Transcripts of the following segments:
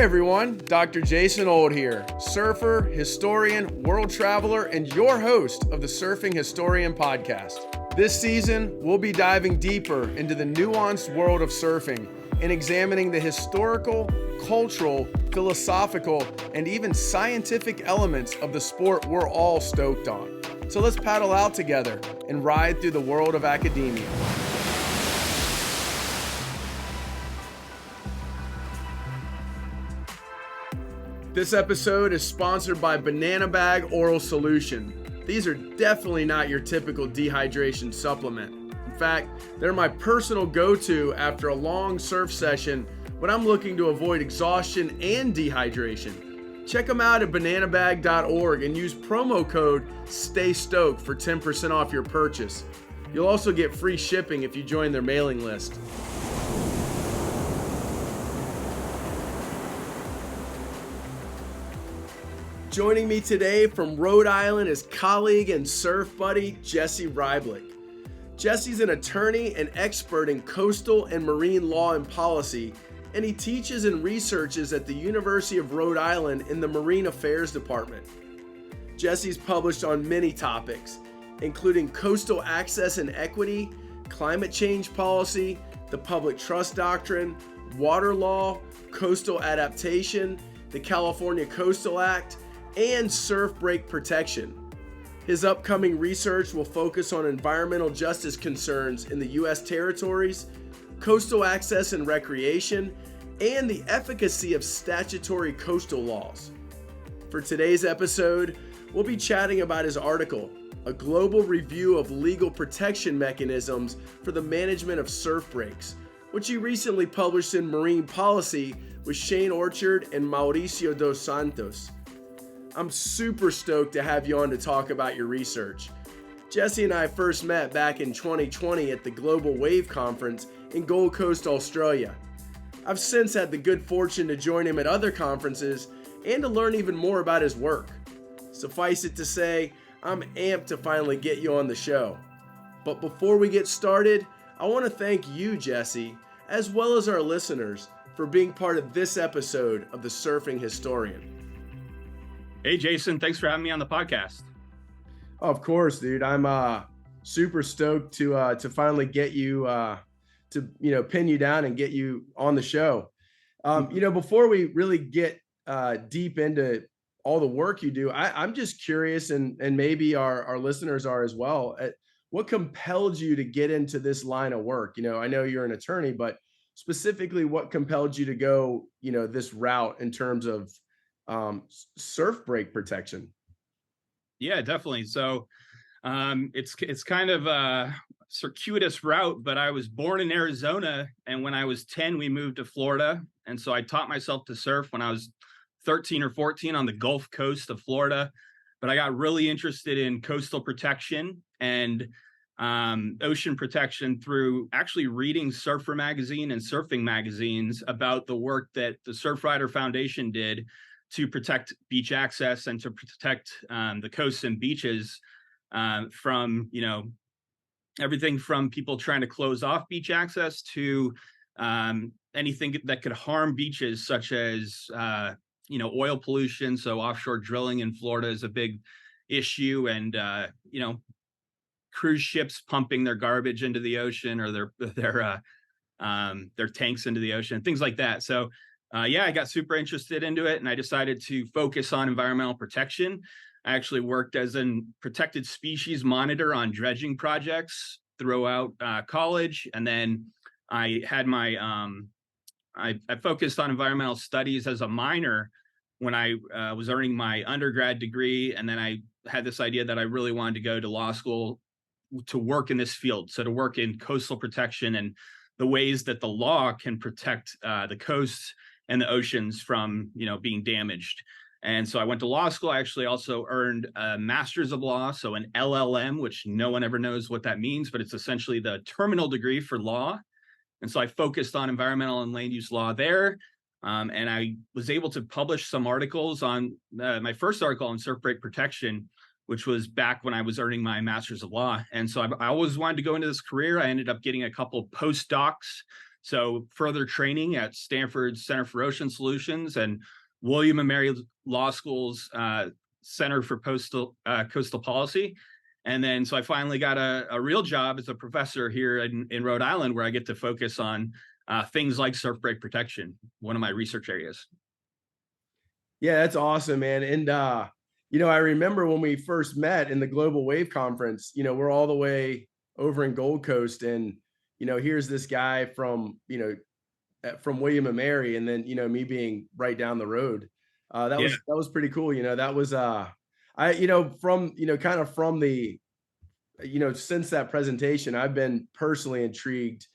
everyone, Dr. Jason Old here, surfer, historian, world traveler, and your host of the Surfing Historian podcast. This season, we'll be diving deeper into the nuanced world of surfing and examining the historical, cultural, philosophical, and even scientific elements of the sport we're all stoked on. So let's paddle out together and ride through the world of academia. This episode is sponsored by Banana Bag Oral Solution. These are definitely not your typical dehydration supplement. In fact, they're my personal go-to after a long surf session when I'm looking to avoid exhaustion and dehydration. Check them out at bananabag.org and use promo code STAYSTOKED for 10% off your purchase. You'll also get free shipping if you join their mailing list. Joining me today from Rhode Island is colleague and surf buddy, Jesse Reiblich. Jesse's an attorney and expert in coastal and marine law and policy, and he teaches and researches at the University of Rhode Island in the Marine Affairs Department. Jesse's published on many topics, including coastal access and equity, climate change policy, the public trust doctrine, water law, coastal adaptation, the California Coastal Act, and surf break protection. His upcoming research will focus on environmental justice concerns in the U.S. territories, coastal access and recreation, and the efficacy of statutory coastal laws. For today's episode, we'll be chatting about his article, A Global Review of Legal Protection Mechanisms for the Management of Surf Breaks, which he recently published in Marine Policy with Shane Orchard and Mauricio dos Santos. I'm super stoked to have you on to talk about your research. Jesse and I first met back in 2020 at the Global Wave Conference in Gold Coast, Australia. I've since had the good fortune to join him at other conferences and to learn even more about his work. Suffice it to say, I'm amped to finally get you on the show. But before we get started, I want to thank you, Jesse, as well as our listeners, for being part of this episode of the Surfing Historian. Hey, Jason, thanks for having me on the podcast. Of course, dude. I'm super stoked to finally get you to pin you down and get you on the show. Before we really get deep into all the work you do, I'm just curious, and maybe our listeners are as well. What compelled you to get into this line of work? I know you're an attorney, but specifically, what compelled you to go this route in terms of surf break protection? Yeah, definitely. So it's kind of a circuitous route, but I was born in Arizona, and when I was 10, we moved to Florida. And so I taught myself to surf when I was 13 or 14 on the Gulf Coast of Florida. But I got really interested in coastal protection and ocean protection through actually reading Surfer magazine and surfing magazines about the work that the Surfrider Foundation did to protect beach access and to protect the coasts and beaches from, everything from people trying to close off beach access to anything that could harm beaches, such as, oil pollution. So offshore drilling in Florida is a big issue, and, cruise ships pumping their garbage into the ocean, or their tanks into the ocean, things like that. So I got super interested into it, and I decided to focus on environmental protection. I actually worked as a protected species monitor on dredging projects throughout college, and then I had my I focused on environmental studies as a minor when I was earning my undergrad degree, and then I had this idea that I really wanted to go to law school to work in this field, so to work in coastal protection and the ways that the law can protect the coasts and the oceans from, being damaged. And so I went to law school. I actually also earned a master's of law, so an LLM, which no one ever knows what that means, but it's essentially the terminal degree for law. And so I focused on environmental and land use law there. And I was able to publish some articles on my first article on surf break protection, which was back when I was earning my master's of law. And so I always wanted to go into this career. I ended up getting a couple postdocs So further training at Stanford's Center for Ocean Solutions and William and Mary Law School's Center for Coastal Policy. And then, so I finally got a real job as a professor here in Rhode Island, where I get to focus on things like surf break protection, one of my research areas. Yeah, that's awesome, man. And I remember when we first met in the Global Wave Conference, we're all the way over in Gold Coast, and here's this guy from from William and Mary, and then me being right down the road. That Yeah. was pretty cool. That was from kind of from the since that presentation, I've been personally intrigued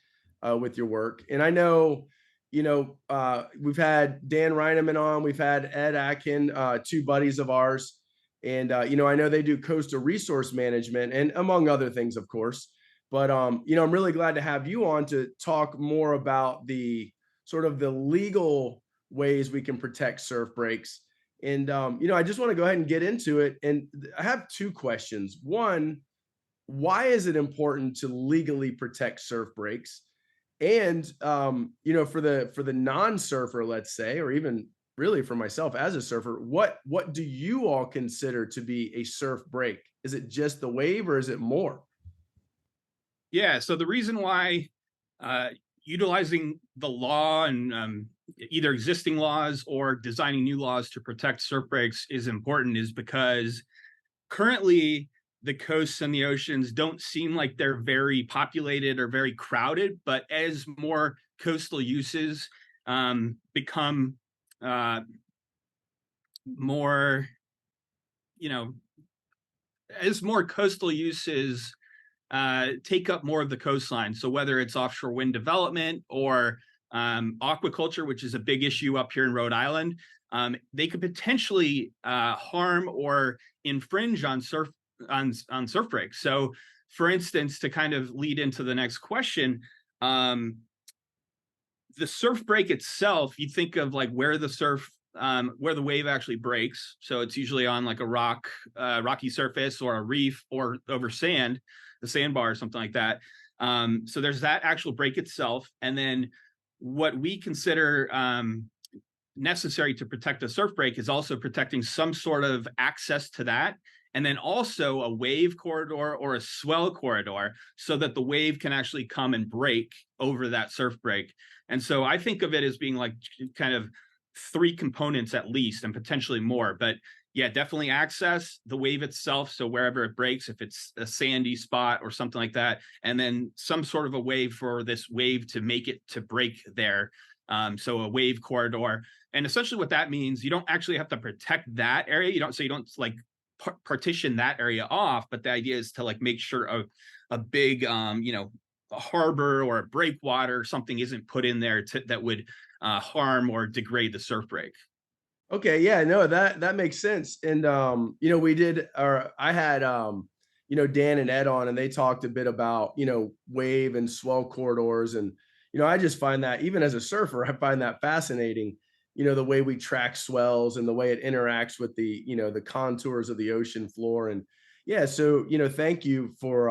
with your work, and I know we've had Dan Reineman on, we've had Ed Atkin, two buddies of ours, and I know they do coastal resource management and among other things, of course. But I'm really glad to have you on to talk more about the sort of the legal ways we can protect surf breaks. And I just want to go ahead and get into it. And I have two questions. One, why is it important to legally protect surf breaks? And for the non-surfer, let's say, or even really for myself as a surfer, what do you all consider to be a surf break? Is it just the wave, or is it more? Yeah. So the reason why utilizing the law and either existing laws or designing new laws to protect surf breaks is important is because currently the coasts and the oceans don't seem like they're very populated or very crowded, but as more coastal uses become more, as more coastal uses take up more of the coastline. So whether it's offshore wind development or aquaculture, which is a big issue up here in Rhode Island, they could potentially harm or infringe on surf breaks. So, for instance, to kind of lead into the next question, the surf break itself, you think of like where the wave actually breaks. So it's usually on like a rocky surface or a reef or over sand, the sandbar or something like that. So there's that actual break itself. And then what we consider necessary to protect a surf break is also protecting some sort of access to that. And then also a wave corridor or a swell corridor so that the wave can actually come and break over that surf break. And so I think of it as being like kind of three components at least, and potentially more. But yeah, definitely access, the wave itself. So wherever it breaks, if it's a sandy spot or something like that, and then some sort of a wave for this wave to make it to break there. So a wave corridor. And essentially what that means, you don't actually have to protect that area. You don't like partition that area off, but the idea is to like make sure a big a harbor or a breakwater or something isn't put in there that would harm or degrade the surf break. Okay, yeah, no, that makes sense. And I had Dan and Ed on, and they talked a bit about wave and swell corridors, and I just find that, even as a surfer, I find that fascinating. The way we track swells and the way it interacts with the the contours of the ocean floor. And yeah, so thank you for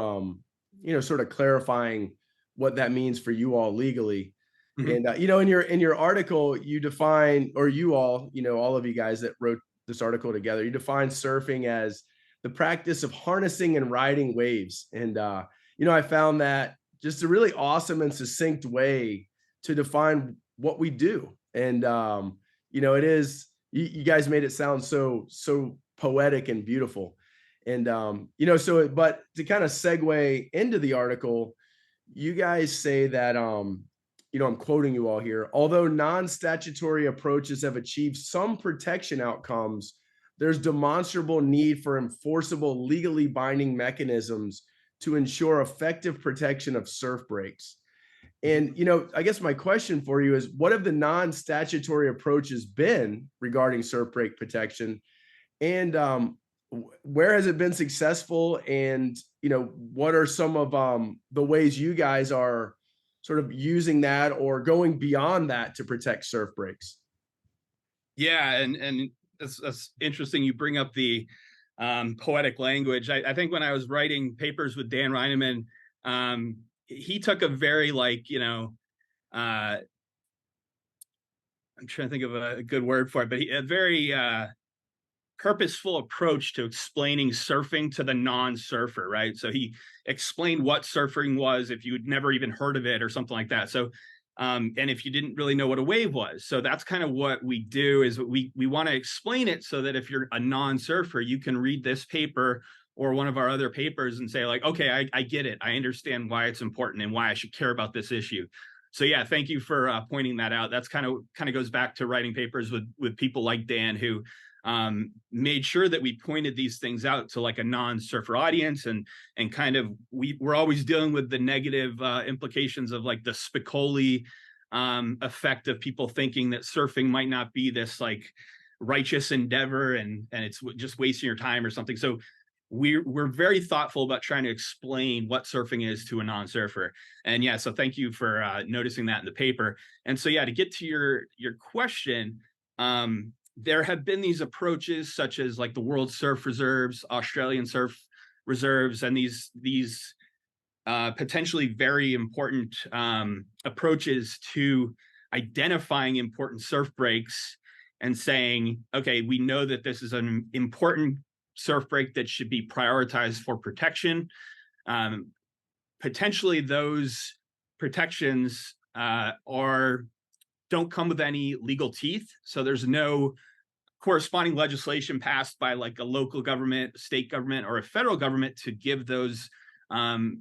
sort of clarifying what that means for you all legally. Mhm. And in your article, you define, or you all, all of you guys that wrote this article together, you define surfing as the practice of harnessing and riding waves. And I found that just a really awesome and succinct way to define what we do. And it is, you guys made it sound so poetic and beautiful. And but to kind of segue into the article, you guys say that I'm quoting you all here. Although non-statutory approaches have achieved some protection outcomes, there's demonstrable need for enforceable, legally binding mechanisms to ensure effective protection of surf breaks. And, I guess my question for you is, what have the non-statutory approaches been regarding surf break protection? And where has it been successful? And, what are some of the ways you guys are sort of using that or going beyond that to protect surf breaks? Yeah, and that's interesting. You bring up the poetic language. I think when I was writing papers with Dan Reineman, he took a very I'm trying to think of a good word for it, but a very purposeful approach to explaining surfing to the non-surfer, right? So he explained what surfing was if you had never even heard of it or something like that. So, and if you didn't really know what a wave was. So that's kind of what we do, is we want to explain it so that if you're a non-surfer, you can read this paper or one of our other papers and say like, okay, I get it. I understand why it's important and why I should care about this issue. So yeah, thank you for pointing that out. That's kind of goes back to writing papers with people like Dan, who made sure that we pointed these things out to like a non-surfer audience, and kind of we're always dealing with the negative implications of like the Spicoli effect of people thinking that surfing might not be this like righteous endeavor and it's just wasting your time or something. So we're very thoughtful about trying to explain what surfing is to a non-surfer. And yeah, so thank you for noticing that in the paper. And so yeah, to get to your question, there have been these approaches such as like the World Surf Reserves, Australian Surf Reserves, and these potentially very important approaches to identifying important surf breaks and saying, okay, we know that this is an important surf break that should be prioritized for protection. Potentially those protections don't come with any legal teeth. So there's no corresponding legislation passed by like a local government, state government, or a federal government to give those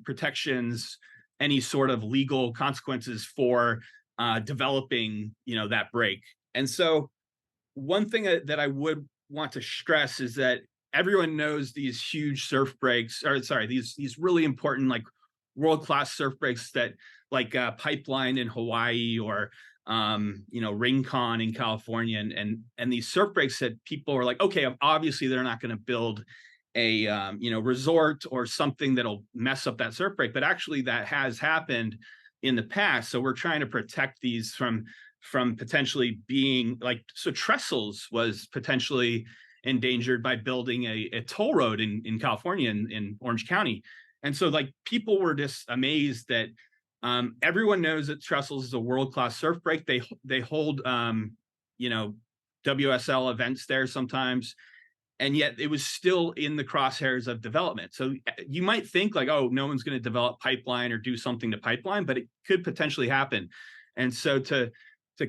protections any sort of legal consequences for developing, that break. And so one thing that I would want to stress is that everyone knows these huge surf breaks, or sorry, these really important like world-class surf breaks that like Pipeline in Hawaii or Rincon in California, and these surf breaks that people are like, okay, obviously they're not going to build a resort or something that'll mess up that surf break, but actually that has happened in the past. So we're trying to protect these from potentially being like, so Trestles was potentially endangered by building a toll road in California in Orange County. And so like people were just amazed that everyone knows that Trestles is a world-class surf break. They hold WSL events there sometimes, and yet it was still in the crosshairs of development. So you might think like, oh, no one's going to develop Pipeline or do something to Pipeline, but it could potentially happen. And so to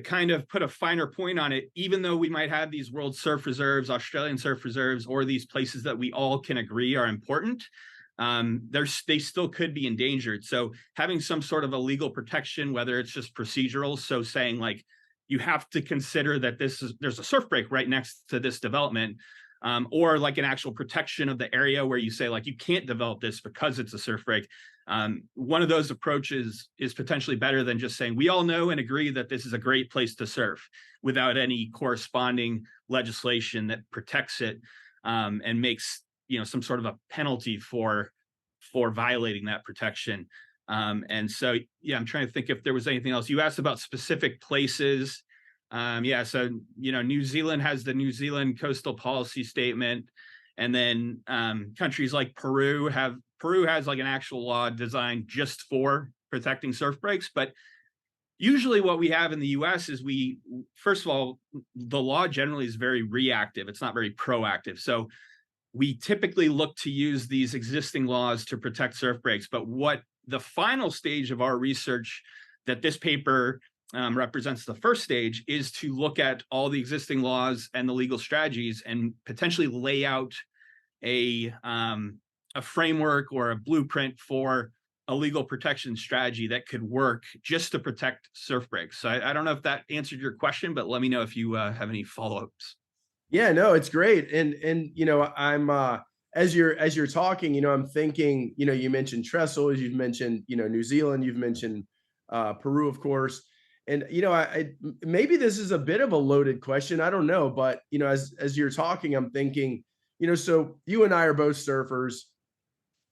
kind of put a finer point on it, even though we might have these World Surf Reserves, Australian Surf Reserves, or these places that we all can agree are important, they still could be endangered. So having some sort of a legal protection, whether it's just procedural, so saying like, you have to consider that there's a surf break right next to this development, or like an actual protection of the area where you say like, you can't develop this because it's a surf break. One of those approaches is potentially better than just saying, we all know and agree that this is a great place to surf without any corresponding legislation that protects it, and makes, some sort of a penalty for violating that protection. And so, yeah, I'm trying to think if there was anything else. You asked about specific places. Yeah, so, New Zealand has the New Zealand Coastal Policy Statement. And then countries like Peru has like an actual law designed just for protecting surf breaks. But usually what we have in the US is first of all, the law generally is very reactive. It's not very proactive. So we typically look to use these existing laws to protect surf breaks. But what the final stage of our research that this paper represents, the first stage, is to look at all the existing laws and the legal strategies and potentially lay out a framework or a blueprint for a legal protection strategy that could work just to protect surf breaks. So I don't know if that answered your question, but let me know if you have any follow-ups. Yeah, no, it's great. And I'm as you're talking, I'm thinking, you mentioned Trestles, you've mentioned, New Zealand, you've mentioned Peru, of course. And I maybe this is a bit of a loaded question. I don't know, but as you're talking, I'm thinking, so you and I are both surfers.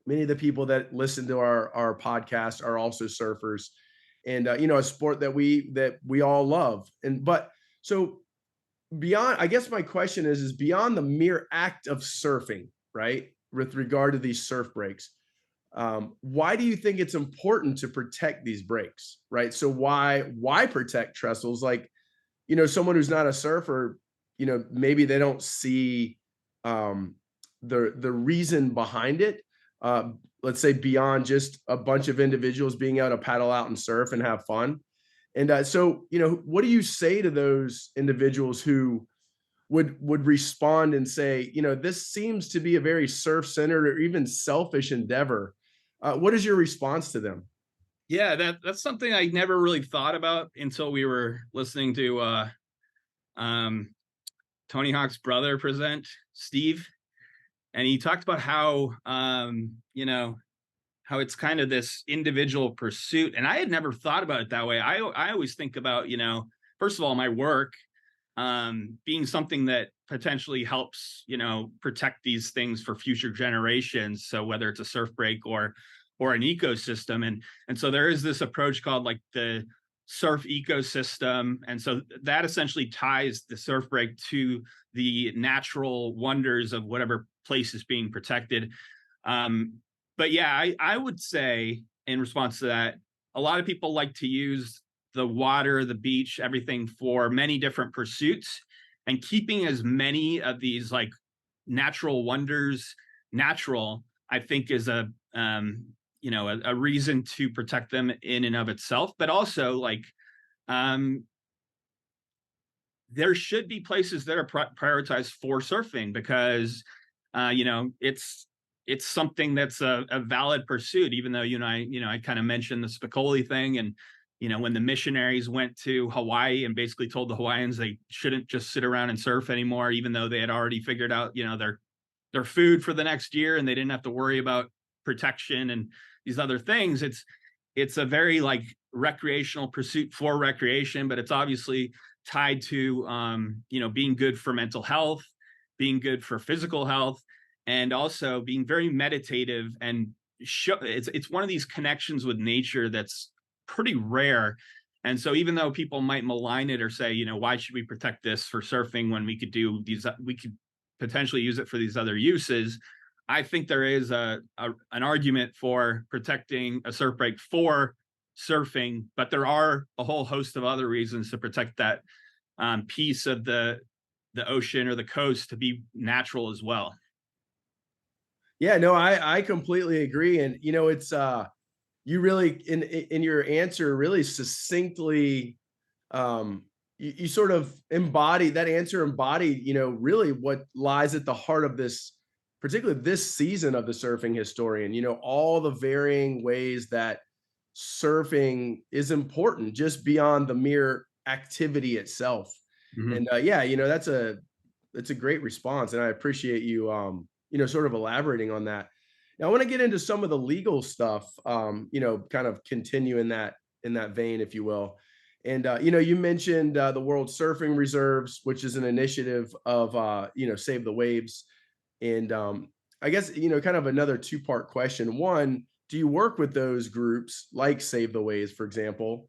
Many of the people that listen to our podcast are also surfers, and a sport that we all love. But so beyond, I guess my question is beyond the mere act of surfing, right? With regard to these surf breaks, Why do you think it's important to protect these breaks, right? So why protect trestles? Like, someone who's not a surfer, maybe they don't see um, the reason behind it. Uh, let's say beyond just a bunch of individuals being able to paddle out and surf and have fun. And so, what do you say to those individuals who would respond and say, this seems to be a very surf-centered or even selfish endeavor? What is your response to them? Yeah, that's something I never really thought about until we were listening to um, Tony Hawk's brother present, Steve, and he talked about how how it's kind of this individual pursuit, and I had never thought about it that way. I always think about, first of all, my work being something that potentially helps, protect these things for future generations. So whether it's a surf break or an ecosystem, and so there is this approach called like the surf ecosystem, and so that essentially ties the surf break to the natural wonders of whatever place is being protected. Um, but yeah, I would say in response to that, a lot of people like to use the water, the beach, everything for many different pursuits, and keeping as many of these like natural wonders natural, I think is a reason to protect them in and of itself. But also like um, there should be places that are prioritized for surfing because it's something that's a valid pursuit, even though I kind of mentioned the Spicoli thing, and when the missionaries went to Hawaii and basically told the Hawaiians they shouldn't just sit around and surf anymore, even though they had already figured out their food for the next year and they didn't have to worry about protection and these other things. It's a very like recreational pursuit for recreation, but it's obviously tied to being good for mental health, being good for physical health, and also being very meditative. And it's one of these connections with nature that's pretty rare. And so even though people might malign it or say, why should we protect this for surfing when we could potentially use it for these other uses, I think there is an argument for protecting a surf break for surfing, but there are a whole host of other reasons to protect that piece of the ocean or the coast to be natural as well. Yeah, no, I completely agree. And it's you really in your answer really succinctly you sort of embody that answer embodied, really what lies at the heart of this, particularly this season of the surfing historian, all the varying ways that surfing is important just beyond the mere activity itself. Mhm. And yeah, that's a great response. And I appreciate you sort of elaborating on that. Now I want to get into some of the legal stuff, kind of continue in that vein, if you will. And you mentioned the World Surfing Reserves, which is an initiative of Save the Waves. And I guess kind of another two-part question. One, do you work with those groups like Save the Waves, for example?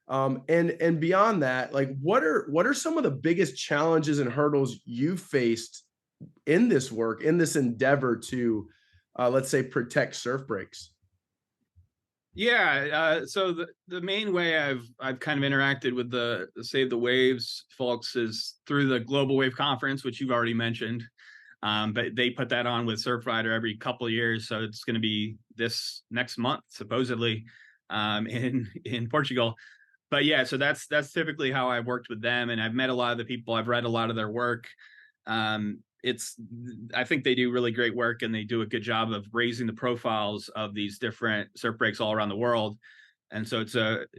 And beyond that, like what are some of the biggest challenges and hurdles you faced in this work, in this endeavor to let's say protect surf breaks? Yeah, so the main way I've kind of interacted with the Save the Waves folks is through the Global Wave Conference, which you've already mentioned. But they put that on with Surfrider every couple of years, so it's going to be this next month supposedly in Portugal. But yeah, so that's typically how I've worked with them, and I've met a lot of the people. I've read a lot of their work. It's I think they do really great work, and they do a good job of raising the profiles of these different surf breaks all around the world. And so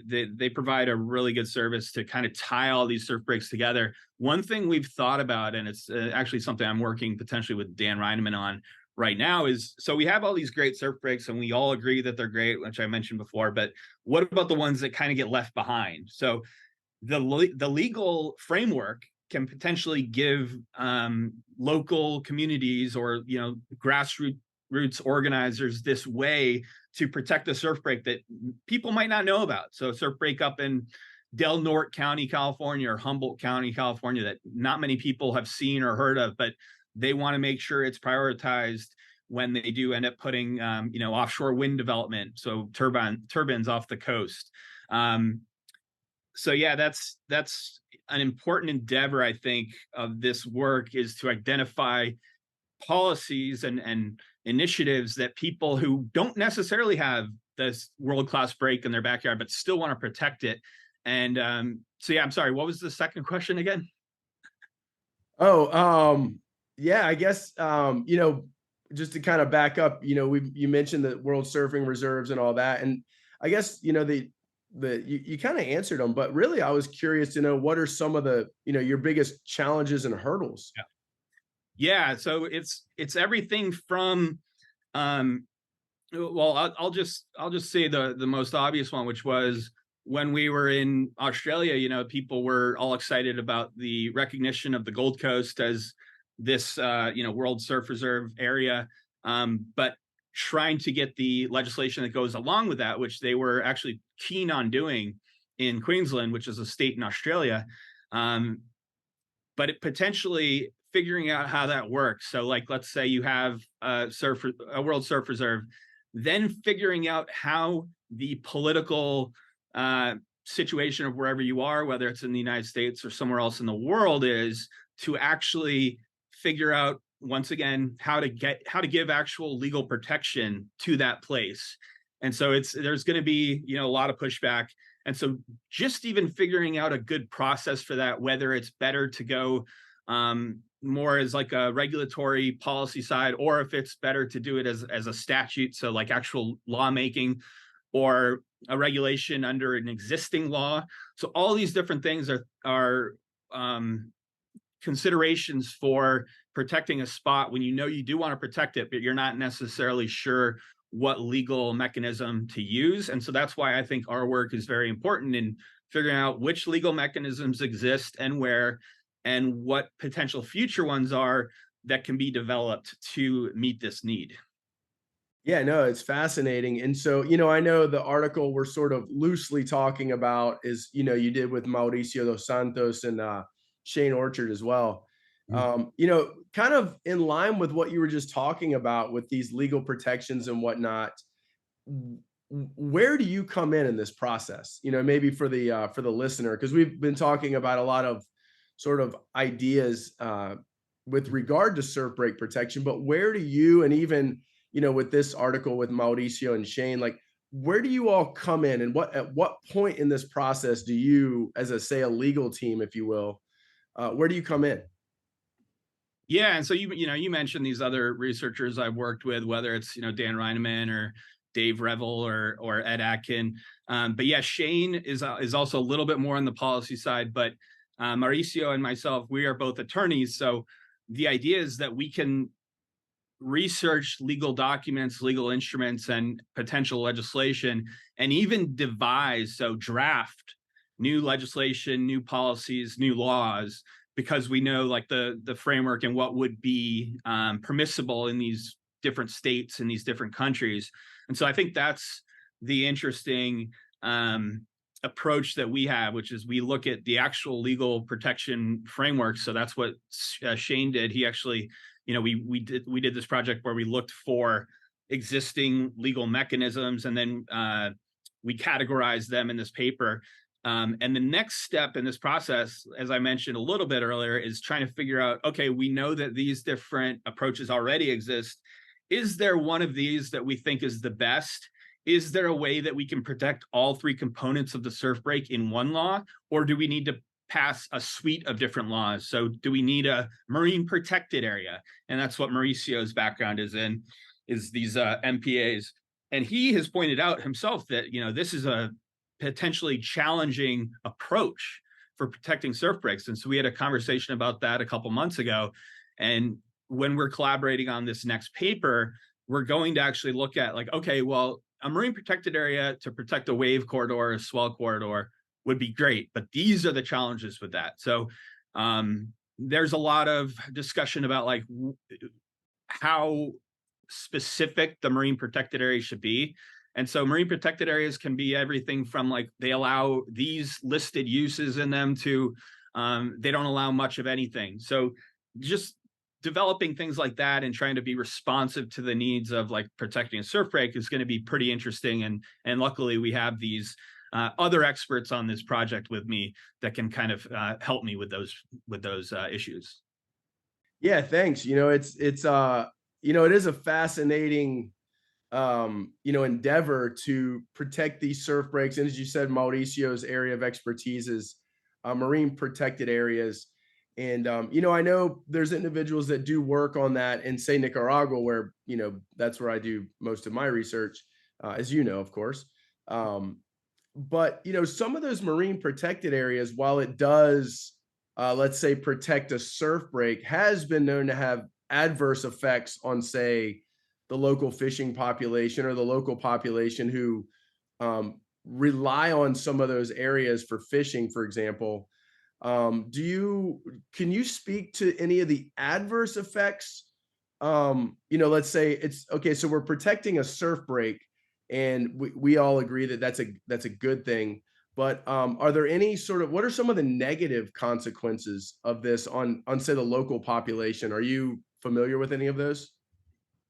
they provide a really good service to kind of tie all these surf breaks together. One thing we've thought about, and it's actually something I'm working potentially with Dan Reineman on right now, is so we have all these great surf breaks and we all agree that they're great, which I mentioned before, but what about the ones that kind of get left behind? So the legal framework can potentially give local communities or grassroots organizers this way to protect a surf break that people might not know about. So surf break up in Del Norte County, California, or Humboldt County, California, that not many people have seen or heard of, but they want to make sure it's prioritized when they do end up putting, offshore wind development, so turbines off the coast. So yeah, that's an important endeavor, I think, of this work, is to identify policies and initiatives that people who don't necessarily have this world-class break in their backyard, but still want to protect it. And so yeah, I'm sorry, what was the second question again? Yeah, I guess, just to kind of back up, you mentioned the World Surfing Reserves and all that, and I guess, you kind of answered them, but really I was curious to know what are some of the, your biggest challenges and hurdles? Yeah, so it's everything from well, I'll just say the most obvious one, which was when we were in Australia. People were all excited about the recognition of the Gold Coast as this World Surf Reserve area, but trying to get the legislation that goes along with that, which they were actually keen on doing in Queensland, which is a state in Australia. But it potentially figuring out how that works. So like, let's say you have a World Surf Reserve, then figuring out how the political situation of wherever you are, whether it's in the United States or somewhere else in the world, is to actually figure out, once again, how to give actual legal protection to that place. And so there's going to be, a lot of pushback. And so just even figuring out a good process for that, whether it's better to go more as like a regulatory policy side, or if it's better to do it as a statute, so like actual lawmaking, or a regulation under an existing law. So all these different things are considerations for protecting a spot when you do want to protect it, but you're not necessarily sure what legal mechanism to use. And so that's why I think our work is very important in figuring out which legal mechanisms exist and where, and what potential future ones are that can be developed to meet this need. Yeah, no, it's fascinating. And so, I know the article we're sort of loosely talking about is, you did with Mauricio dos Santos and Shane Orchard as well. Kind of in line with what you were just talking about with these legal protections and whatnot, where do you come in this process? Maybe for the listener, because we've been talking about a lot of sort of ideas with regard to surf break protection, but where do you, and even with this article with Mauricio and Shane, like, where do you all come in, and at what point in this process do you, as a legal team, if you will, where do you come in? Yeah, and so you mentioned these other researchers I've worked with, whether it's Dan Reineman or Dave Revel or Ed Atkin, but yeah, Shane is also a little bit more on the policy side, but Mauricio and myself, we are both attorneys, so the idea is that we can research legal documents, legal instruments, and potential legislation, and even draft new legislation, new policies, new laws, because we know like the framework and what would be permissible in these different states and these different countries. And so I think that's the interesting approach that we have, which is we look at the actual legal protection framework. So that's what Shane did. He actually, we did this project where we looked for existing legal mechanisms, and then we categorized them in this paper. And the next step in this process, as I mentioned a little bit earlier, is trying to figure out, okay, we know that these different approaches already exist. Is there one of these that we think is the best? Is there a way that we can protect all three components of the surf break in one law? Or do we need to pass a suite of different laws? So do we need a marine protected area? And that's what Mauricio's background is in, is these MPAs. And he has pointed out himself that, this is a potentially challenging approach for protecting surf breaks. And so we had a conversation about that a couple months ago. And when we're collaborating on this next paper, we're going to actually look at like, okay, well, a marine protected area to protect a wave corridor, a swell corridor would be great, but these are the challenges with that. So there's a lot of discussion about like how specific the marine protected area should be. And so marine protected areas can be everything from like they allow these listed uses in them to they don't allow much of anything. So just developing things like that and trying to be responsive to the needs of like protecting a surf break is going to be pretty interesting. And luckily we have these other experts on this project with me that can kind of help me with those issues. Yeah, thanks. It is a fascinating endeavor to protect these surf breaks. And as you said, Mauricio's area of expertise is marine protected areas. And I know there's individuals that do work on that in, say, Nicaragua, where that's where I do most of my research, as you know, of course. But some of those marine protected areas, while it does, let's say, protect a surf break, has been known to have adverse effects on, say, the local fishing population or the local population who rely on some of those areas for fishing, for example. Can you speak to any of the adverse effects? Let's say it's okay, so we're protecting a surf break, and we all agree that that's a good thing. But are there any what are some of the negative consequences of this on say the local population? Are you familiar with any of those?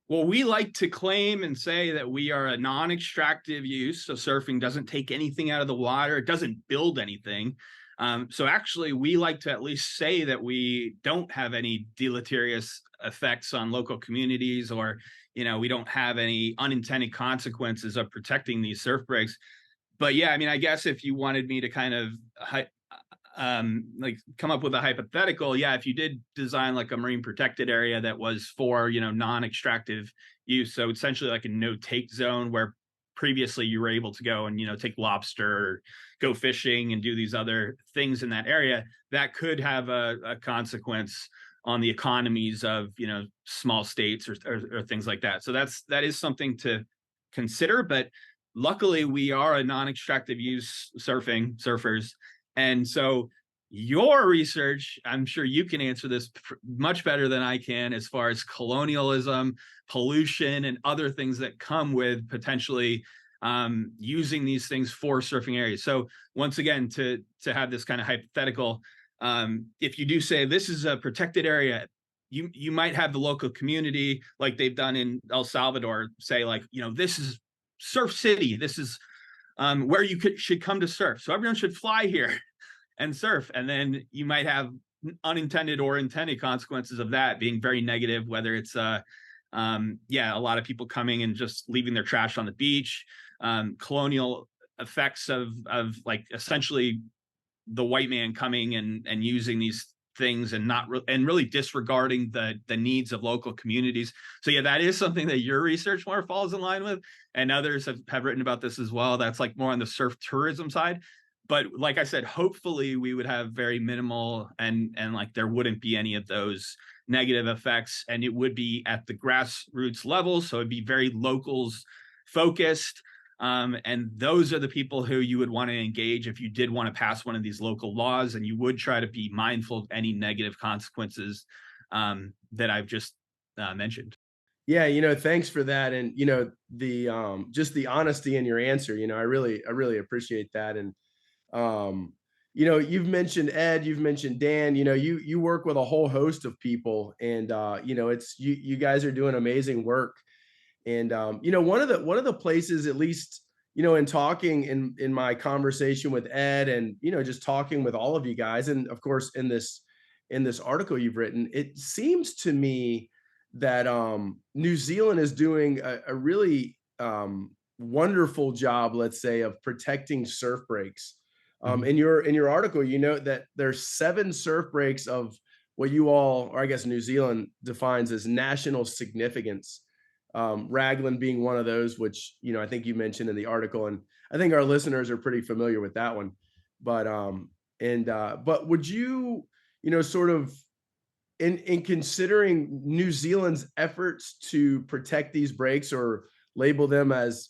Well, we like to claim and say that we are a non-extractive use. So surfing doesn't take anything out of the water. It doesn't build anything. So actually, we like to at least say that we don't have any deleterious effects on local communities, or, we don't have any unintended consequences of protecting these surf breaks. But yeah, I mean, I guess if you wanted me to kind of like come up with a hypothetical, yeah, if you did design like a marine protected area that was for non-extractive use, so essentially like a no take zone where previously you were able to go and take lobster or go fishing and do these other things in that area, that could have a consequence on the economies of small states or things like that. So that is something to consider. But luckily we are a non-extractive use surfers. And so your research, I'm sure you can answer this much better than I can, as far as colonialism, pollution, and other things that come with potentially using these things for surfing areas. So once again, to have this kind of hypothetical, if you do say this is a protected area, you might have the local community, like they've done in El Salvador, say like, this is Surf City. This is where you should come to surf. So everyone should fly here and surf. And then you might have unintended or intended consequences of that being very negative, whether it's a lot of people coming and just leaving their trash on the beach, colonial effects of like essentially the white man coming and using these things and really disregarding the needs of local communities. So yeah, that is something that your research more falls in line with, and others have written about this as well. That's like more on the surf tourism side. But like I said, hopefully we would have very minimal and like there wouldn't be any of those negative effects, and it would be at the grassroots level. So it'd be very locals focused. And those are the people who you would want to engage if you did want to pass one of these local laws, and you would try to be mindful of any negative consequences that I've just mentioned. Yeah, thanks for that. And the just the honesty in your answer, I really appreciate that. And you've mentioned Ed, you've mentioned Dan, you work with a whole host of people, and it's you guys are doing amazing work. And one of the places, at least, in talking in my conversation with Ed, and just talking with all of you guys, and of course in this article you've written, it seems to me that New Zealand is doing a really wonderful job, let's say, of protecting surf breaks. In your article, you note that there's 7 surf breaks of what you all, or I guess New Zealand, defines as national significance. Raglan being one of those, which I think you mentioned in the article, and I think our listeners are pretty familiar with that one. But but would you sort of in considering New Zealand's efforts to protect these breaks, or label them as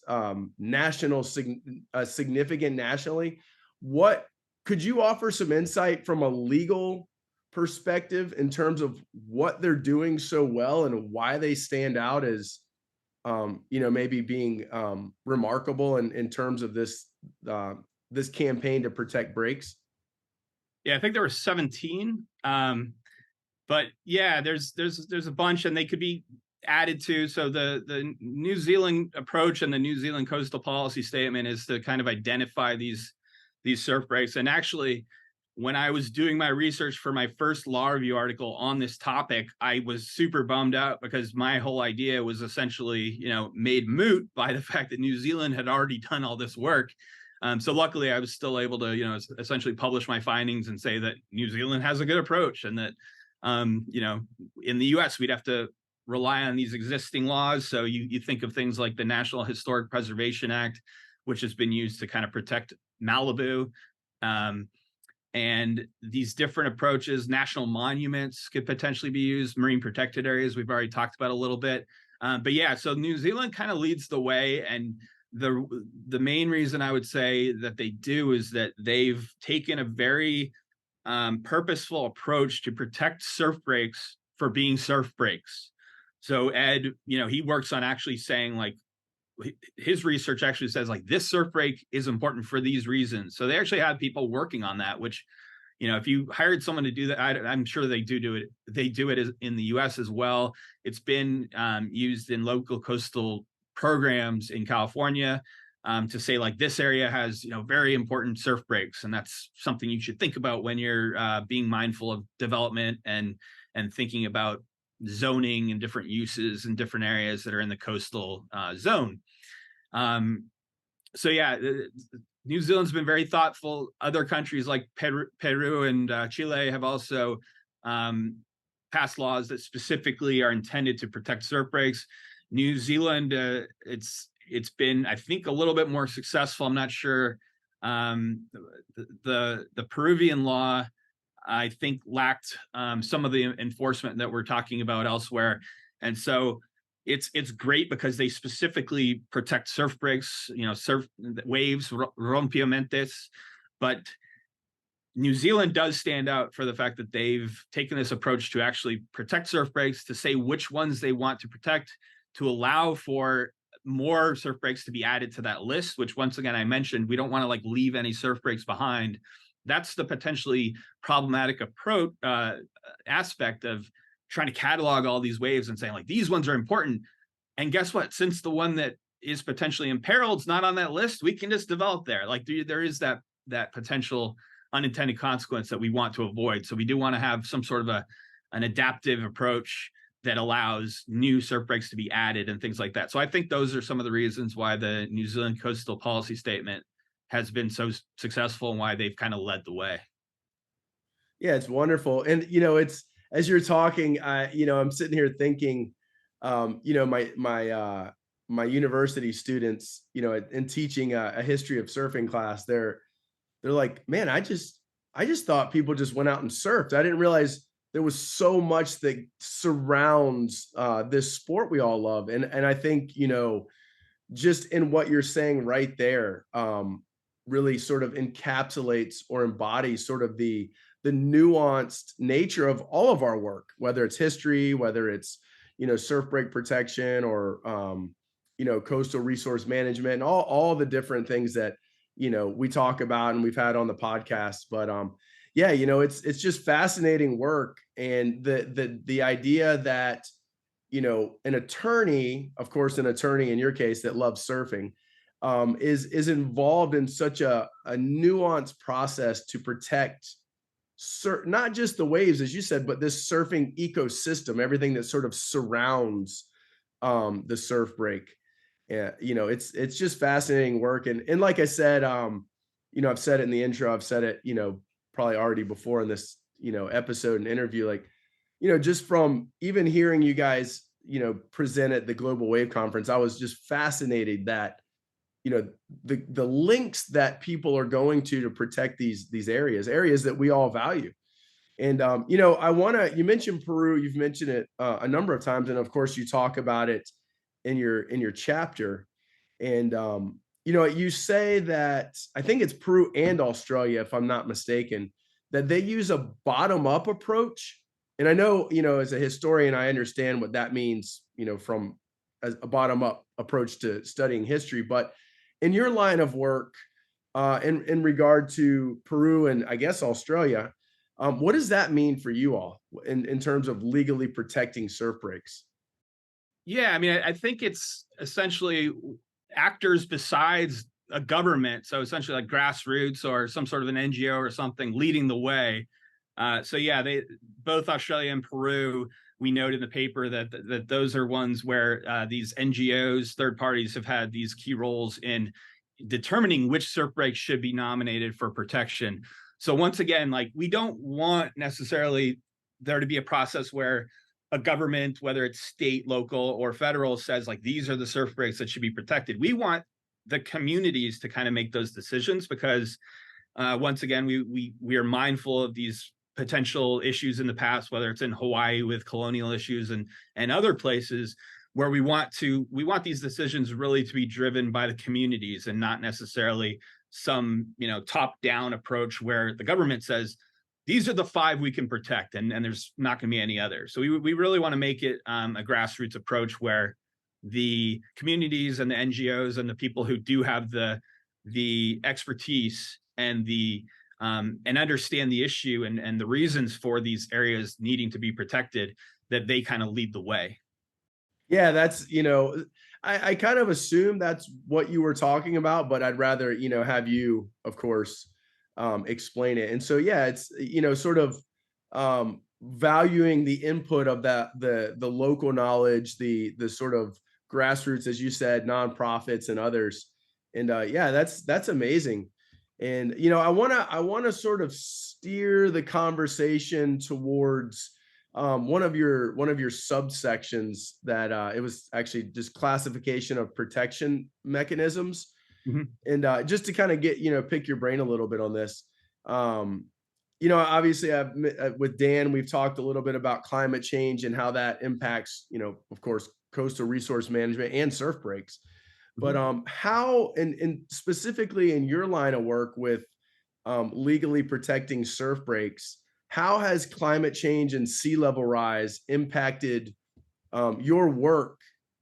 significant nationally, what could you offer some insight from a legal perspective in terms of what they're doing so well and why they stand out as maybe being remarkable in terms of this this campaign to protect breaks? Yeah, I think there were 17. But yeah, there's a bunch, and they could be added to. So the New Zealand approach and the New Zealand coastal policy statement is to kind of identify these surf breaks. And actually, when I was doing my research for my first law review article on this topic, I was super bummed out because my whole idea was essentially, made moot by the fact that New Zealand had already done all this work. So luckily, I was still able to, essentially publish my findings and say that New Zealand has a good approach, and that, in the U.S. we'd have to rely on these existing laws. So you think of things like the National Historic Preservation Act, which has been used to kind of protect Malibu. And these different approaches, national monuments could potentially be used, marine protected areas we've already talked about a little bit. But yeah, so New Zealand kind of leads the way. And the main reason I would say that they do is that they've taken a very purposeful approach to protect surf breaks for being surf breaks. So Ed, he works on actually saying, like, his research actually says, like, this surf break is important for these reasons. So they actually have people working on that, which, if you hired someone to do that, I'm sure they do it. They do it in the US as well. It's been used in local coastal programs in California to say, like, this area has, very important surf breaks. And that's something you should think about when you're being mindful of development and thinking about zoning and different uses in different areas that are in the coastal zone. So yeah, New Zealand's been very thoughtful. Other countries like Peru and Chile have also passed laws that specifically are intended to protect surf breaks. New Zealand, it's been, I think, a little bit more successful. I'm not sure. The Peruvian law, I think, lacked some of the enforcement that we're talking about elsewhere. And so it's great because they specifically protect surf breaks, surf waves, rompimientos. But New Zealand does stand out for the fact that they've taken this approach to actually protect surf breaks, to say which ones they want to protect, to allow for more surf breaks to be added to that list, which, once again, I mentioned, we don't want to, like, leave any surf breaks behind. That's the potentially problematic approach aspect of trying to catalog all these waves and saying, like, these ones are important. And guess what? Since the one that is potentially imperiled is not on that list, we can just develop there. Like, there is that potential unintended consequence that we want to avoid. So we do want to have some sort of an adaptive approach that allows new surf breaks to be added and things like that. So I think those are some of the reasons why the New Zealand coastal policy statement has been so successful and why they've kind of led the way. Yeah, it's wonderful. And, it's, as you're talking, I'm sitting here thinking, my university students, in teaching a history of surfing class, they're like, man, I just thought people just went out and surfed. I didn't realize there was so much that surrounds this sport we all love. And I think, just in what you're saying right there, really sort of encapsulates or embodies sort of the nuanced nature of all of our work, whether it's history, whether it's, surf break protection, or, coastal resource management, and all the different things that, we talk about and we've had on the podcast. But yeah, it's just fascinating work. And the idea that, an attorney, of course, an attorney in your case that loves surfing, is involved in such a nuanced process to protect not just the waves, as you said, but this surfing ecosystem, everything that sort of surrounds the surf break. Yeah, it's just fascinating work. And like I said, I've said it in the intro, I've said it, probably already before in this, episode and interview, like, just from even hearing you guys, present at the Global Wave Conference, I was just fascinated that, the links that people are going to protect these areas that we all value. And, you mentioned Peru, you've mentioned it a number of times. And of course you talk about it in your chapter. And, you say that, I think it's Peru and Australia, if I'm not mistaken, that they use a bottom up approach. And I know, as a historian, I understand what that means, from a bottom up approach to studying history. But in your line of work, in regard to Peru and I guess Australia, What does that mean for you all in terms of legally protecting surf breaks? Yeah, I mean, I think it's essentially actors besides a government, so essentially like grassroots or some sort of an NGO or something leading the way. So yeah, they both Australia and Peru. We noted in the paper that those are ones where these NGOs, third parties, have had these key roles in determining which surf breaks should be nominated for protection. So once again, like we don't want necessarily there to be a process where a government, whether it's state, local, or federal, says like these are the surf breaks that should be protected. We want the communities to kind of make those decisions because once again, we are mindful of these potential issues in the past, whether it's in Hawaii with colonial issues and other places where we want these decisions really to be driven by the communities and not necessarily some top down approach where the government says these are the 5 we can protect and there's not going to be any other. So we really want to make it a grassroots approach where the communities and the NGOs and the people who do have the expertise and the and understand the issue and the reasons for these areas needing to be protected, that they kind of lead the way. Yeah, that's, I kind of assume that's what you were talking about, but I'd rather, have you, of course, explain it. And so, yeah, it's, sort of valuing the input of the local knowledge, the sort of grassroots, as you said, nonprofits and others. And yeah, that's amazing. And I wanna sort of steer the conversation towards one of your subsections that it was actually just classification of protection mechanisms. Mhm. And just to kind of get pick your brain a little bit on this. um Obviously with Dan we've talked a little bit about climate change and how that impacts, of course, coastal resource management and surf breaks. But Mhm. how, and specifically in your line of work with legally protecting surf breaks, how has climate change and sea level rise impacted your work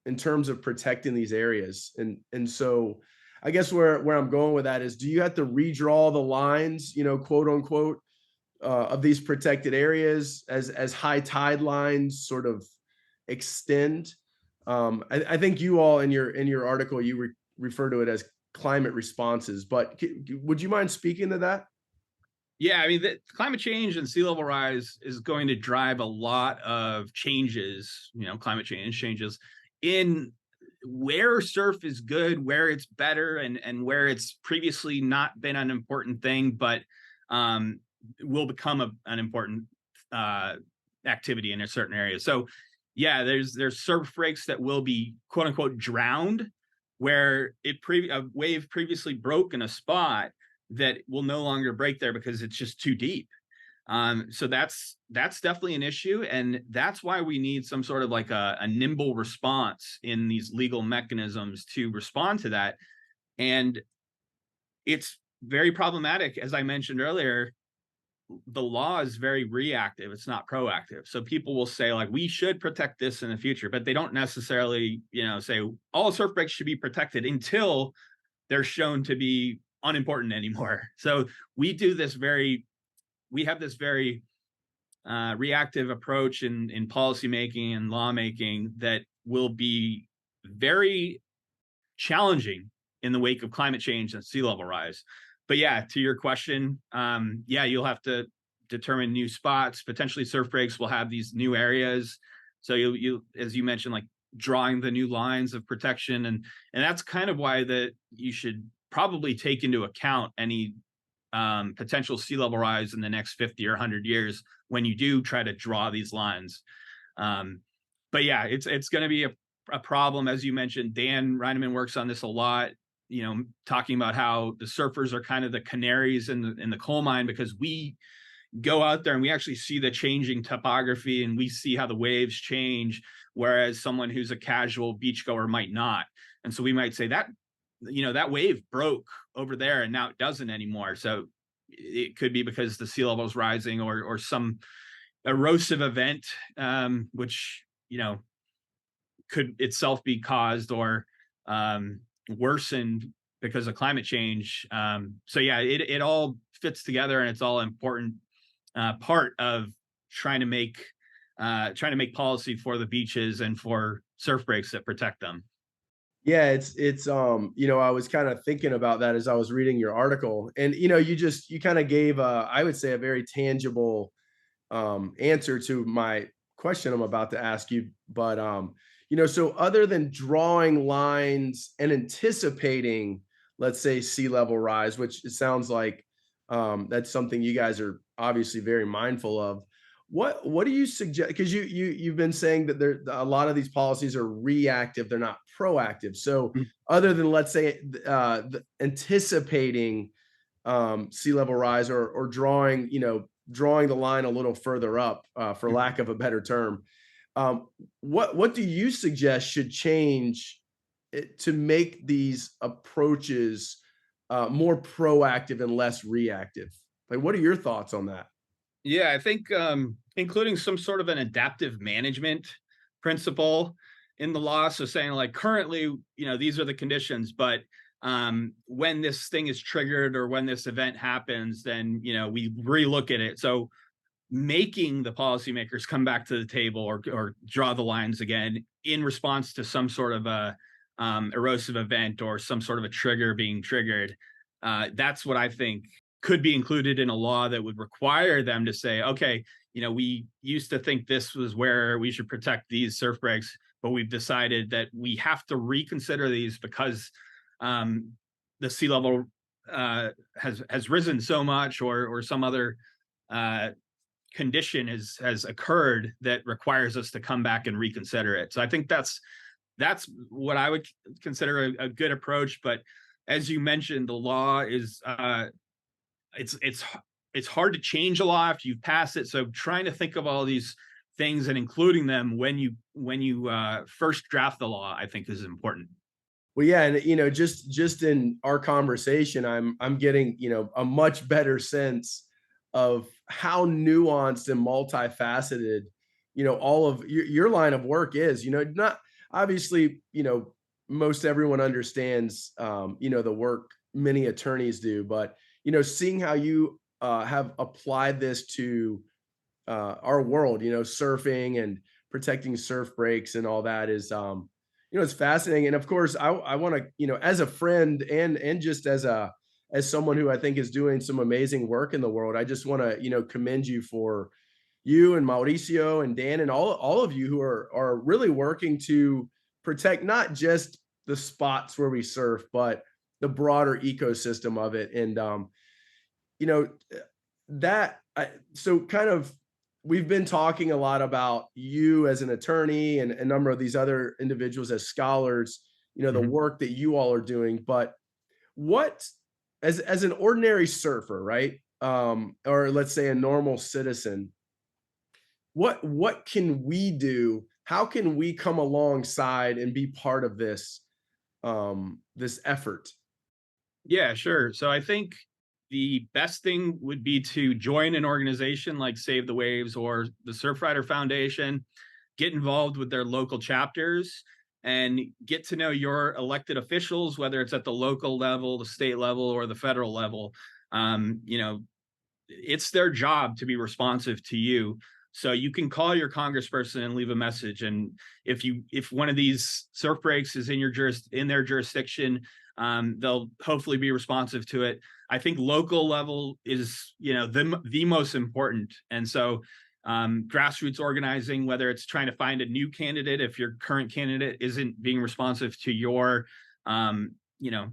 in terms of protecting these areas? And so, I guess where I'm going with that is, do you have to redraw the lines, quote unquote, of these protected areas as high tide lines sort of extend? I think you all in your article refer to it as climate responses, but would you mind speaking to that? Yeah, I mean, the climate change and sea level rise is going to drive a lot of changes, climate change changes in where surf is good, where it's better, and where it's previously not been an important thing, but um, will become an important uh, activity in a certain area. So, yeah, there's surf breaks that will be quote unquote drowned, where a wave previously broke in a spot that will no longer break there because it's just too deep. So that's definitely an issue, and that's why we need some sort of like a nimble response in these legal mechanisms to respond to that. And it's very problematic, as I mentioned earlier. The law is very reactive; it's not proactive. So people will say like we should protect this in the future, but they don't necessarily, say all surf breaks should be protected until they're shown to be unimportant anymore. So we do this very we have this very reactive approach in policy making and lawmaking that will be very challenging in the wake of climate change and sea level rise. But yeah, to your question, yeah, you'll have to determine new spots. Potentially, surf breaks will have these new areas. So you as you mentioned, like drawing the new lines of protection, and that's kind of why that you should probably take into account any potential sea level rise in the next 50 or 100 years when you do try to draw these lines. Um, but yeah, it's going to be a problem. As you mentioned, Dan Reineman works on this a lot, talking about how the surfers are kind of the canaries in the coal mine, because we go out there and we actually see the changing topography and we see how the waves change, whereas someone who's a casual beachgoer might not. And so we might say that that wave broke over there and now it doesn't anymore. So it could be because the sea level is rising or some erosive event, which could itself be caused or worsened because of climate change. So yeah, it all fits together and it's all important part of trying to make policy for the beaches and for surf breaks that protect them. Yeah, I was kind of thinking about that as I was reading your article, and you kind of gave I would say a very tangible answer to my question I'm about to ask you. But so other than drawing lines and anticipating, let's say, sea level rise, which it sounds like that's something you guys are obviously very mindful of. What do you suggest? Because you've been saying that a lot of these policies are reactive; they're not proactive. So, other than, let's say, anticipating sea level rise, or drawing the line a little further up, for lack of a better term, what do you suggest should change to make these approaches more proactive and less reactive? Like, what are your thoughts on that? Yeah, I think including some sort of an adaptive management principle in the law. So saying like currently, these are the conditions, but when this thing is triggered or when this event happens, then we relook at it. So making the policymakers come back to the table or draw the lines again in response to some sort of a erosive event or some sort of a trigger being triggered. That's what I think could be included in a law that would require them to say, okay, we used to think this was where we should protect these surf breaks, but we've decided that we have to reconsider these because the sea level has risen so much, or some other condition has occurred that requires us to come back and reconsider it. So I think that's what I would consider a good approach. But as you mentioned, the law is it's hard to change a law after you've passed it. So trying to think of all these things and including them when you first draft the law, I think, is important. Well, yeah, and just in our conversation, I'm getting a much better sense of how nuanced and multifaceted all of your line of work is. Not obviously, most everyone understands the work many attorneys do, but seeing how you have applied this to our world, surfing and protecting surf breaks and all that is it's fascinating. And of course, I want to, as a friend and just as someone who I think is doing some amazing work in the world, I just want to, commend you for you and Mauricio and Dan and all of you who are really working to protect not just the spots where we surf, but the broader ecosystem of it. And you know so kind of, we've been talking a lot about you as an attorney and a number of these other individuals as scholars, the Mhm. work that you all are doing. But what, as an ordinary surfer, right? Or let's say a normal citizen, what can we do? How can we come alongside and be part of this effort? Yeah, sure. So I think the best thing would be to join an organization like Save the Waves or the Surfrider Foundation, get involved with their local chapters, and get to know your elected officials, whether it's at the local level, the state level, or the federal level. You know, it's their job to be responsive to you. So you can call your congressperson and leave a message. And if one of these surf breaks is in their jurisdiction, they'll hopefully be responsive to it. I think local level is, the most important. And so grassroots organizing, whether it's trying to find a new candidate, if your current candidate isn't being responsive to you know,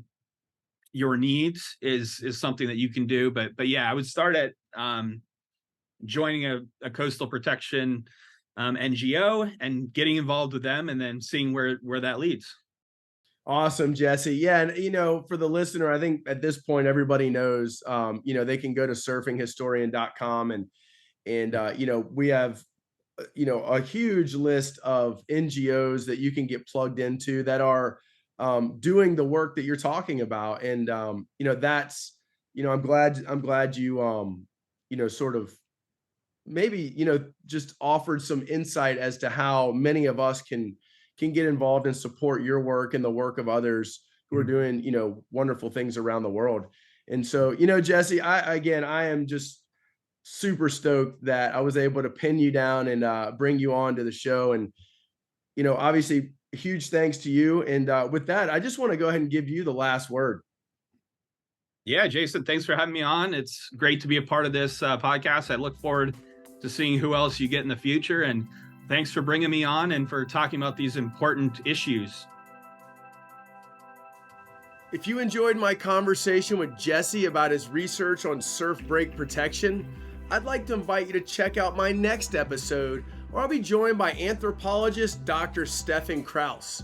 your needs, is something that you can do. But yeah, I would start at joining a coastal protection NGO and getting involved with them, and then seeing where that leads. Awesome, Jesse. Yeah, and for the listener, I think at this point everybody knows. They can go to surfinghistorian.com, and we have a huge list of NGOs that you can get plugged into that are doing the work that you're talking about. And that's I'm glad you sort of maybe just offered some insight as to how many of us can get involved and support your work and the work of others who are doing wonderful things around the world. And so Jesse, I am just super stoked that I was able to pin you down and bring you on to the show. And, obviously, huge thanks to you. And with that, I just want to go ahead and give you the last word. Yeah, Jason, thanks for having me on. It's great to be a part of this podcast. I look forward to seeing who else you get in the future. And thanks for bringing me on and for talking about these important issues. If you enjoyed my conversation with Jesse about his research on surf break protection, I'd like to invite you to check out my next episode, where I'll be joined by anthropologist Dr. Stefan Kraus.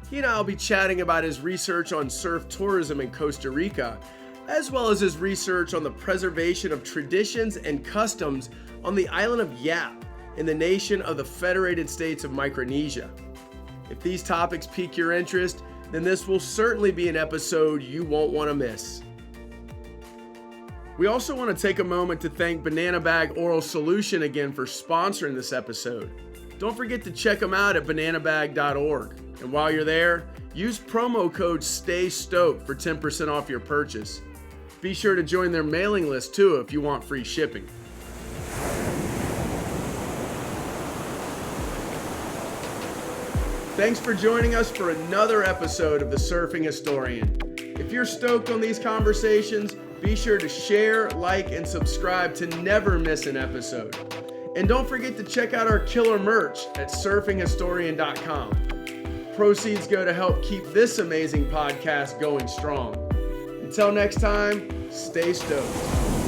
He and I will be chatting about his research on surf tourism in Costa Rica, as well as his research on the preservation of traditions and customs on the island of Yap in the nation of the Federated States of Micronesia. If these topics pique your interest, then this will certainly be an episode you won't want to miss. We also want to take a moment to thank Banana Bag Oral Solution again for sponsoring this episode. Don't forget to check them out at bananabag.org. And while you're there, use promo code STAYSTOKED for 10% off your purchase. Be sure to join their mailing list too if you want free shipping. Thanks for joining us for another episode of The Surfing Historian. If you're stoked on these conversations, be sure to share, like, and subscribe to never miss an episode. And don't forget to check out our killer merch at surfinghistorian.com. Proceeds go to help keep this amazing podcast going strong. Until next time, stay stoked.